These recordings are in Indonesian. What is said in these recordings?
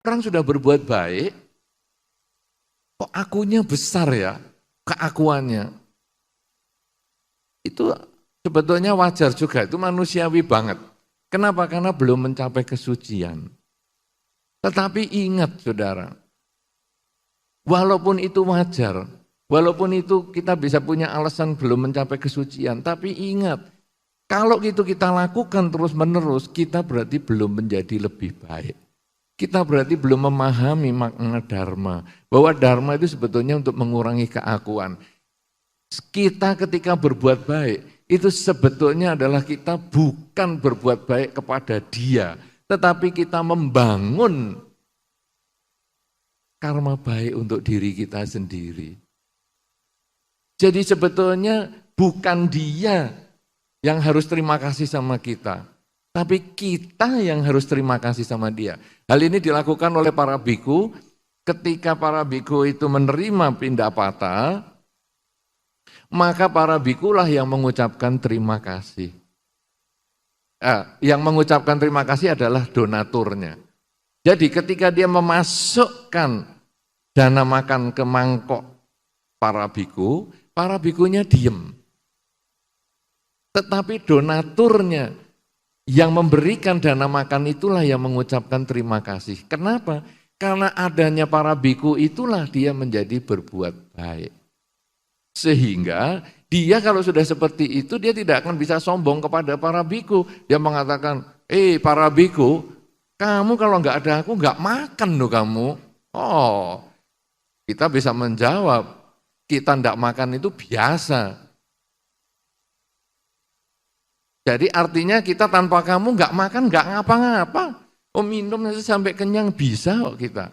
Orang sudah berbuat baik, kok akunya besar ya, keakuannya. Itu sebetulnya wajar juga, itu manusiawi banget. Kenapa? Karena belum mencapai kesucian. Tetapi ingat saudara, walaupun itu wajar, walaupun itu kita bisa punya alasan belum mencapai kesucian, tapi ingat, kalau itu kita lakukan terus-menerus, kita berarti belum menjadi lebih baik. Kita berarti belum memahami makna dharma, bahwa dharma itu sebetulnya untuk mengurangi keakuan. Kita ketika berbuat baik, itu sebetulnya adalah kita bukan berbuat baik kepada dia, tetapi kita membangun karma baik untuk diri kita sendiri. Jadi sebetulnya bukan dia yang harus terima kasih sama kita, tapi kita yang harus terima kasih sama dia. Hal ini dilakukan oleh para biku, ketika para biku itu menerima pindapata, maka para bikulah yang mengucapkan terima kasih. Yang mengucapkan terima kasih adalah donaturnya. Jadi ketika dia memasukkan dana makan ke mangkok para bikunya diem. Tetapi donaturnya yang memberikan dana makan itulah yang mengucapkan terima kasih. Kenapa? Karena adanya para biku itulah dia menjadi berbuat baik. Sehingga dia kalau sudah seperti itu dia tidak akan bisa sombong kepada para biku. Dia mengatakan, para biku, kamu kalau nggak ada aku nggak makan loh kamu. Oh, kita bisa menjawab, kita nggak makan itu biasa. Jadi artinya kita tanpa kamu nggak makan, nggak ngapa-ngapa. Oh minum sampai kenyang bisa kok kita.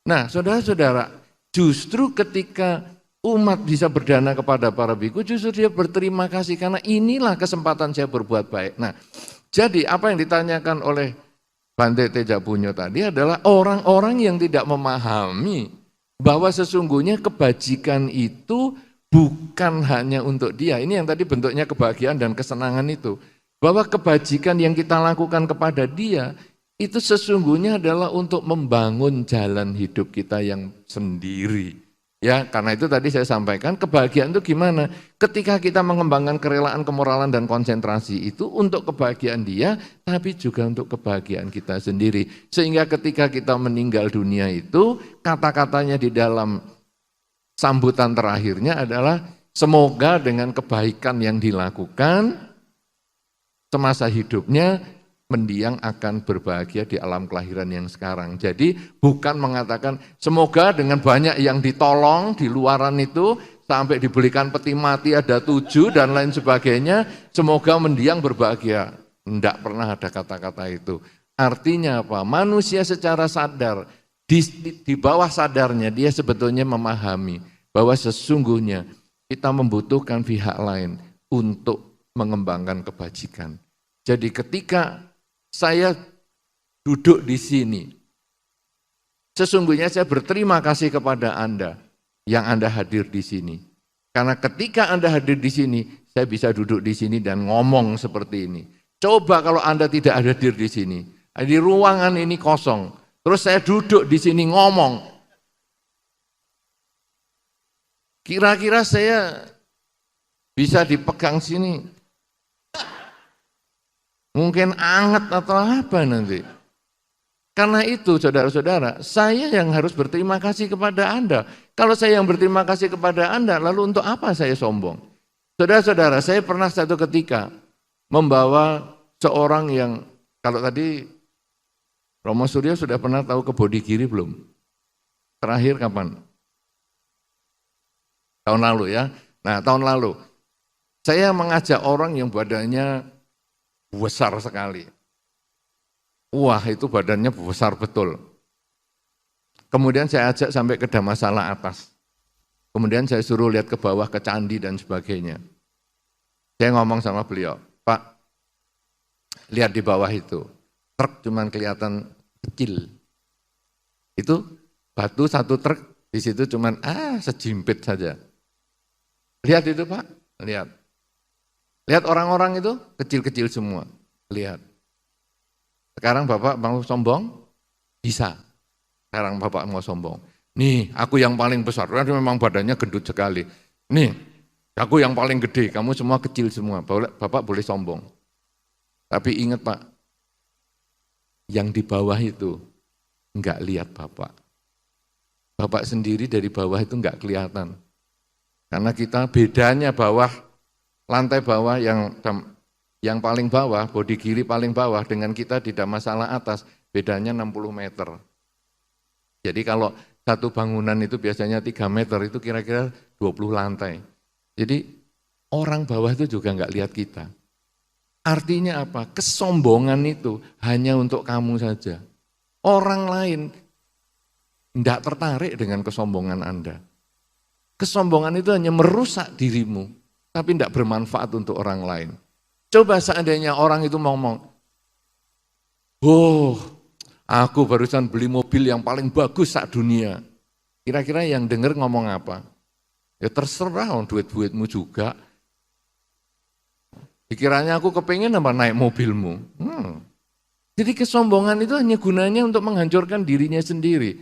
Nah saudara-saudara, justru ketika umat bisa berdana kepada para biku, justru dia berterima kasih karena inilah kesempatan saya berbuat baik. Nah jadi apa yang ditanyakan oleh Bante Tejapunyo tadi adalah orang-orang yang tidak memahami bahwa sesungguhnya kebajikan itu bukan hanya untuk dia. Ini yang tadi bentuknya kebahagiaan dan kesenangan itu. Bahwa kebajikan yang kita lakukan kepada dia, itu sesungguhnya adalah untuk membangun jalan hidup kita yang sendiri. Ya, karena itu tadi saya sampaikan, kebahagiaan itu gimana? Ketika kita mengembangkan kerelaan, kemoralan, dan konsentrasi itu untuk kebahagiaan dia, tapi juga untuk kebahagiaan kita sendiri. Sehingga ketika kita meninggal dunia itu, kata-katanya di dalam sambutan terakhirnya adalah semoga dengan kebaikan yang dilakukan semasa hidupnya mendiang akan berbahagia di alam kelahiran yang sekarang. Jadi bukan mengatakan semoga dengan banyak yang ditolong di luaran itu sampai dibelikan peti mati ada 7 dan lain sebagainya, semoga mendiang berbahagia. Tidak pernah ada kata-kata itu. Artinya apa? Manusia secara sadar di bawah sadarnya dia sebetulnya memahami bahwa sesungguhnya kita membutuhkan pihak lain untuk mengembangkan kebajikan. Jadi ketika saya duduk di sini, sesungguhnya saya berterima kasih kepada Anda yang Anda hadir di sini. Karena ketika Anda hadir di sini, saya bisa duduk di sini dan ngomong seperti ini. Coba kalau Anda tidak hadir di sini, di ruangan ini kosong, terus saya duduk di sini ngomong. Kira-kira saya bisa dipegang sini. Mungkin anget atau apa nanti. Karena itu saudara-saudara, saya yang harus berterima kasih kepada Anda. Kalau saya yang berterima kasih kepada Anda, lalu untuk apa saya sombong? Saudara-saudara, saya pernah satu ketika membawa seorang yang, kalau tadi Romo Suryo sudah pernah tahu ke Bodhigiri belum? Terakhir kapan? Tahun lalu ya. Nah tahun lalu, saya mengajak orang yang badannya besar sekali. Wah itu badannya besar betul. Kemudian saya ajak sampai ke Dhammasala atas. Kemudian saya suruh lihat ke bawah ke candi dan sebagainya. Saya ngomong sama beliau, Pak, lihat di bawah itu. Truk cuman kelihatan kecil. Itu batu satu truk, di situ cuman sejimpit saja. Lihat itu Pak, lihat. Lihat orang-orang itu kecil-kecil semua, lihat. Sekarang Bapak mau sombong? Bisa. Sekarang Bapak mau sombong. Nih, aku yang paling besar. Karena memang badannya gendut sekali. Nih, aku yang paling gede. Kamu semua kecil semua. Bapak boleh sombong. Tapi ingat Pak, yang di bawah itu enggak lihat Bapak. Bapak sendiri dari bawah itu enggak kelihatan. Karena kita bedanya bawah, lantai bawah yang paling bawah, bodi kiri paling bawah dengan kita di masalah atas, bedanya 60 meter. Jadi kalau satu bangunan itu biasanya 3 meter, itu kira-kira 20 lantai. Jadi orang bawah itu juga enggak lihat kita. Artinya apa? Kesombongan itu hanya untuk kamu saja. Orang lain tidak tertarik dengan kesombongan Anda. Kesombongan itu hanya merusak dirimu, tapi tidak bermanfaat untuk orang lain. Coba seandainya orang itu ngomong, oh, aku barusan beli mobil yang paling bagus sak dunia. Kira-kira yang dengar ngomong apa? Ya terserah, duit-duitmu juga. Pikirannya aku kepengen apa naik mobilmu. Jadi kesombongan itu hanya gunanya untuk menghancurkan dirinya sendiri.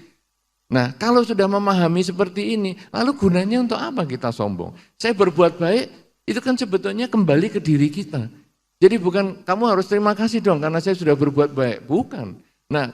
Nah, kalau sudah memahami seperti ini, lalu gunanya untuk apa kita sombong? Saya berbuat baik, itu kan sebetulnya kembali ke diri kita. Jadi bukan kamu harus terima kasih dong karena saya sudah berbuat baik. Bukan. Nah,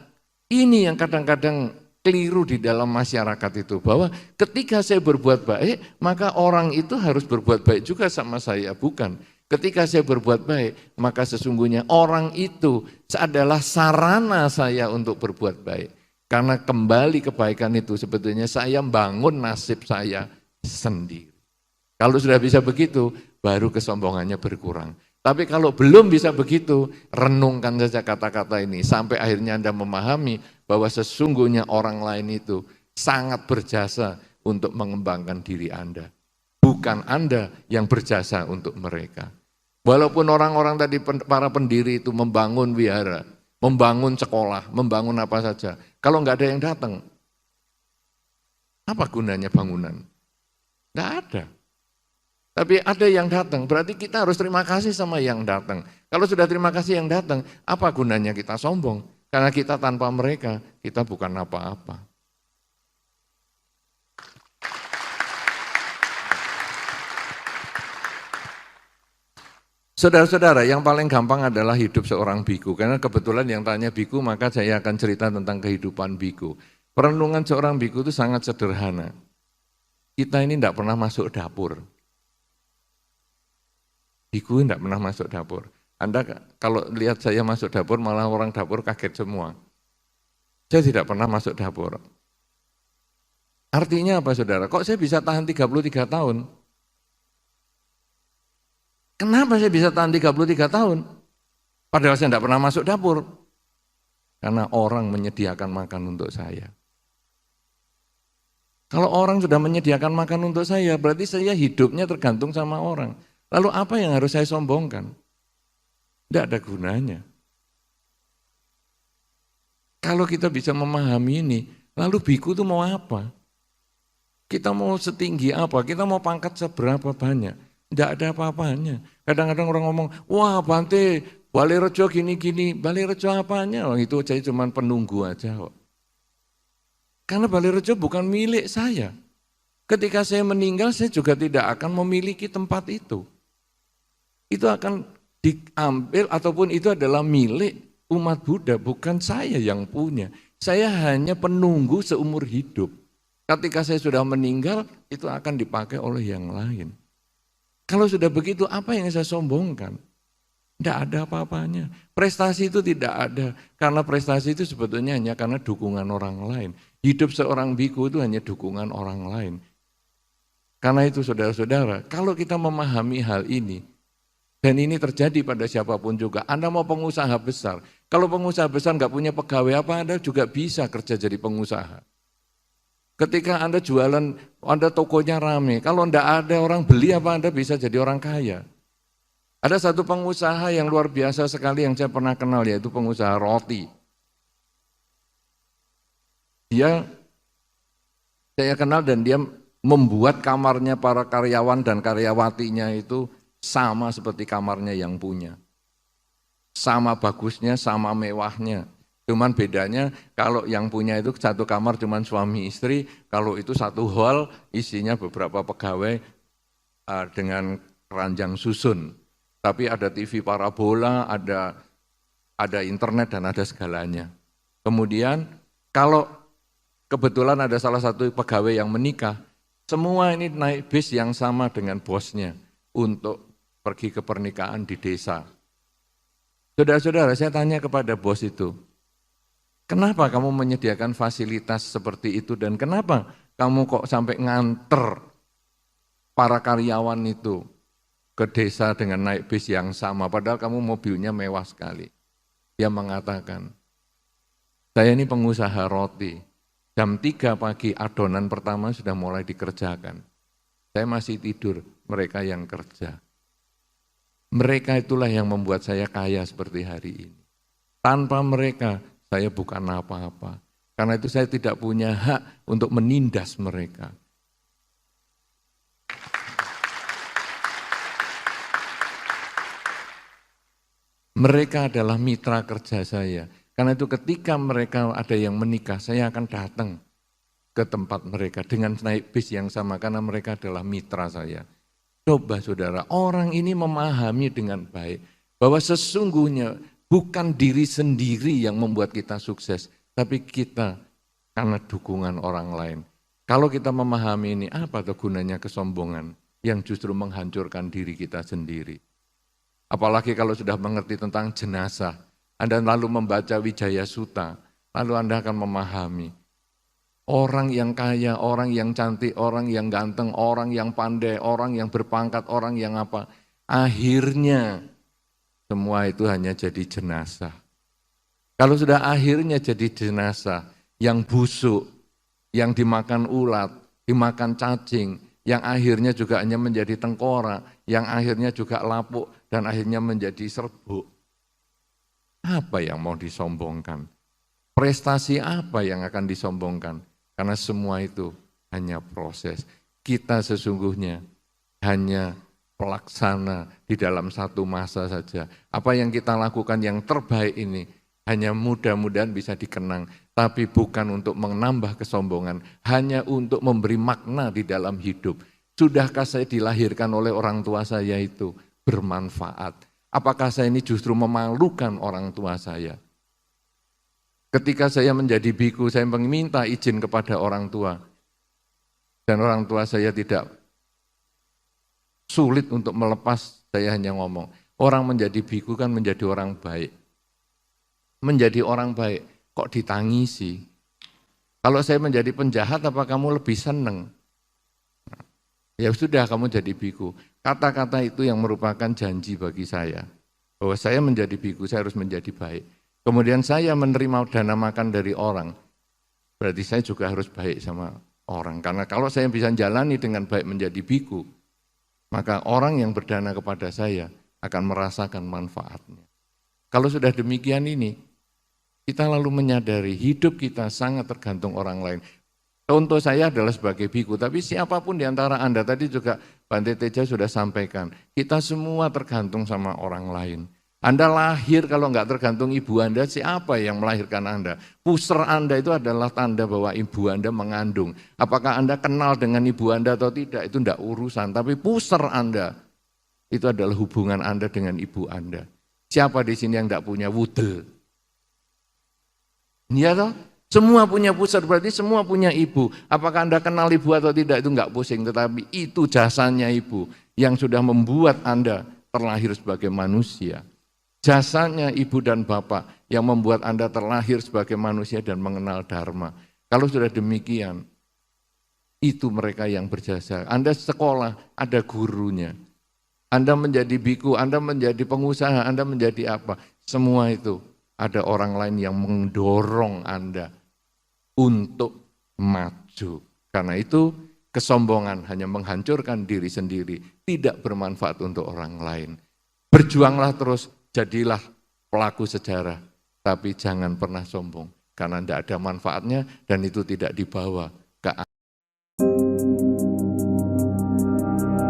ini yang kadang-kadang keliru di dalam masyarakat itu. Bahwa ketika saya berbuat baik, maka orang itu harus berbuat baik juga sama saya. Bukan. Ketika saya berbuat baik, maka sesungguhnya orang itu adalah sarana saya untuk berbuat baik. Karena kembali kebaikan itu sebetulnya saya bangun nasib saya sendiri. Kalau sudah bisa begitu, baru kesombongannya berkurang. Tapi kalau belum bisa begitu, renungkan saja kata-kata ini. Sampai akhirnya Anda memahami bahwa sesungguhnya orang lain itu sangat berjasa untuk mengembangkan diri Anda. Bukan Anda yang berjasa untuk mereka. Walaupun orang-orang tadi, para pendiri itu membangun wihara, membangun sekolah, membangun apa saja. Kalau enggak ada yang datang, apa gunanya bangunan? Enggak ada. Tapi ada yang datang, berarti kita harus terima kasih sama yang datang. Kalau sudah terima kasih yang datang, apa gunanya kita sombong? Karena kita tanpa mereka, kita bukan apa-apa. Saudara-saudara, yang paling gampang adalah hidup seorang biku. Karena kebetulan yang tanya biku, maka saya akan cerita tentang kehidupan biku. Perenungan seorang biku itu sangat sederhana. Kita ini tidak pernah masuk dapur. Biku tidak pernah masuk dapur. Anda kalau lihat saya masuk dapur, malah orang dapur kaget semua. Saya tidak pernah masuk dapur. Artinya apa saudara? Kok saya bisa tahan 33 tahun? Kenapa saya bisa tahan 33 tahun? Padahal saya tidak pernah masuk dapur. Karena orang menyediakan makan untuk saya. Kalau orang sudah menyediakan makan untuk saya, berarti saya hidupnya tergantung sama orang. Lalu apa yang harus saya sombongkan? Tidak ada gunanya. Kalau kita bisa memahami ini, lalu biku itu mau apa? Kita mau setinggi apa? Kita mau pangkat seberapa banyak? Tidak ada apa-apanya. Kadang-kadang orang ngomong, wah Bante, Balerejo gini-gini. Balerejo apanya? Oh, itu saya cuma penunggu aja kok. Karena Balerejo bukan milik saya. Ketika saya meninggal, saya juga tidak akan memiliki tempat itu. Itu akan diambil ataupun itu adalah milik umat Buddha, bukan saya yang punya. Saya hanya penunggu seumur hidup. Ketika saya sudah meninggal, itu akan dipakai oleh yang lain. Kalau sudah begitu, apa yang saya sombongkan? Tidak ada apa-apanya. Prestasi itu tidak ada. Karena prestasi itu sebetulnya hanya karena dukungan orang lain. Hidup seorang biku itu hanya dukungan orang lain. Karena itu saudara-saudara, kalau kita memahami hal ini, dan ini terjadi pada siapapun juga, Anda mau pengusaha besar. Kalau pengusaha besar nggak punya pegawai apa, Anda juga bisa kerja jadi pengusaha. Ketika Anda jualan, Anda tokonya rame, kalau enggak ada orang beli apa Anda bisa jadi orang kaya. Ada satu pengusaha yang luar biasa sekali yang saya pernah kenal, yaitu pengusaha roti. Saya kenal dan dia membuat kamarnya para karyawan dan karyawatinya itu sama seperti kamarnya yang punya. sama bagusnya, sama mewahnya. Cuman bedanya kalau yang punya itu satu kamar cuman suami istri, kalau itu satu hall isinya beberapa pegawai dengan keranjang susun. Tapi ada TV parabola, ada internet dan ada segalanya. Kemudian kalau kebetulan ada salah satu pegawai yang menikah, semua ini naik bis yang sama dengan bosnya untuk pergi ke pernikahan di desa. Saudara-saudara, saya tanya kepada bos itu, kenapa kamu menyediakan fasilitas seperti itu dan kenapa kamu kok sampai nganter para karyawan itu ke desa dengan naik bis yang sama, padahal kamu mobilnya mewah sekali. Dia mengatakan, saya ini pengusaha roti, jam 3 pagi adonan pertama sudah mulai dikerjakan. Saya masih tidur, mereka yang kerja. Mereka itulah yang membuat saya kaya seperti hari ini. Tanpa mereka, saya bukan apa-apa. Karena itu saya tidak punya hak untuk menindas mereka. Mereka adalah mitra kerja saya. Karena itu ketika mereka ada yang menikah, saya akan datang ke tempat mereka dengan naik bis yang sama karena mereka adalah mitra saya. Coba saudara, orang ini memahami dengan baik bahwa sesungguhnya bukan diri sendiri yang membuat kita sukses, tapi kita karena dukungan orang lain. Kalau kita memahami ini, apa tuh gunanya kesombongan yang justru menghancurkan diri kita sendiri? Apalagi kalau sudah mengerti tentang jenazah, Anda lalu membaca Wijaya Sutta, lalu Anda akan memahami orang yang kaya, orang yang cantik, orang yang ganteng, orang yang pandai, orang yang berpangkat, orang yang apa, akhirnya semua itu hanya jadi jenazah. Kalau sudah akhirnya jadi jenazah, yang busuk, yang dimakan ulat, dimakan cacing, yang akhirnya juga hanya menjadi tengkorak, yang akhirnya juga lapuk, dan akhirnya menjadi serbuk. Apa yang mau disombongkan? Prestasi apa yang akan disombongkan? Karena semua itu hanya proses. Kita sesungguhnya hanya pelaksana di dalam satu masa saja. Apa yang kita lakukan yang terbaik ini hanya mudah-mudahan bisa dikenang, tapi bukan untuk menambah kesombongan, hanya untuk memberi makna di dalam hidup. Sudahkah saya dilahirkan oleh orang tua saya itu bermanfaat? Apakah saya ini justru memalukan orang tua saya? Ketika saya menjadi biku, saya meminta izin kepada orang tua. Dan orang tua saya tidak sulit untuk melepas, saya hanya ngomong. Orang menjadi biku kan menjadi orang baik. Menjadi orang baik, kok ditangisi? Kalau saya menjadi penjahat, apa kamu lebih senang? Ya sudah, kamu jadi biku. Kata-kata itu yang merupakan janji bagi saya. Bahwa saya menjadi biku, saya harus menjadi baik. Kemudian saya menerima dana makan dari orang. Berarti saya juga harus baik sama orang. Karena kalau saya bisa jalani dengan baik menjadi biku, maka orang yang berdana kepada saya akan merasakan manfaatnya. Kalau sudah demikian ini, kita lalu menyadari hidup kita sangat tergantung orang lain. Contoh saya adalah sebagai biku, tapi siapapun di antara Anda, tadi juga Bante Teja sudah sampaikan, kita semua tergantung sama orang lain. Anda lahir kalau enggak tergantung ibu Anda, siapa yang melahirkan Anda? Puser Anda itu adalah tanda bahwa ibu Anda mengandung. Apakah Anda kenal dengan ibu Anda atau tidak, itu enggak urusan, tapi puser Anda, itu adalah hubungan Anda dengan ibu Anda. Siapa di sini yang enggak punya wudel? Iya toh? Semua punya pusat, berarti semua punya ibu. Apakah Anda kenal ibu atau tidak, itu enggak pusing. Tetapi itu jasanya ibu yang sudah membuat Anda terlahir sebagai manusia. Jasanya ibu dan bapak yang membuat Anda terlahir sebagai manusia dan mengenal dharma. Kalau sudah demikian, itu mereka yang berjasa. Anda sekolah, ada gurunya. Anda menjadi biku, Anda menjadi pengusaha, Anda menjadi apa. Semua itu ada orang lain yang mendorong Anda untuk maju. Karena itu kesombongan hanya menghancurkan diri sendiri, tidak bermanfaat untuk orang lain. Berjuanglah terus, jadilah pelaku sejarah, tapi jangan pernah sombong, karena tidak ada manfaatnya dan itu tidak dibawa ke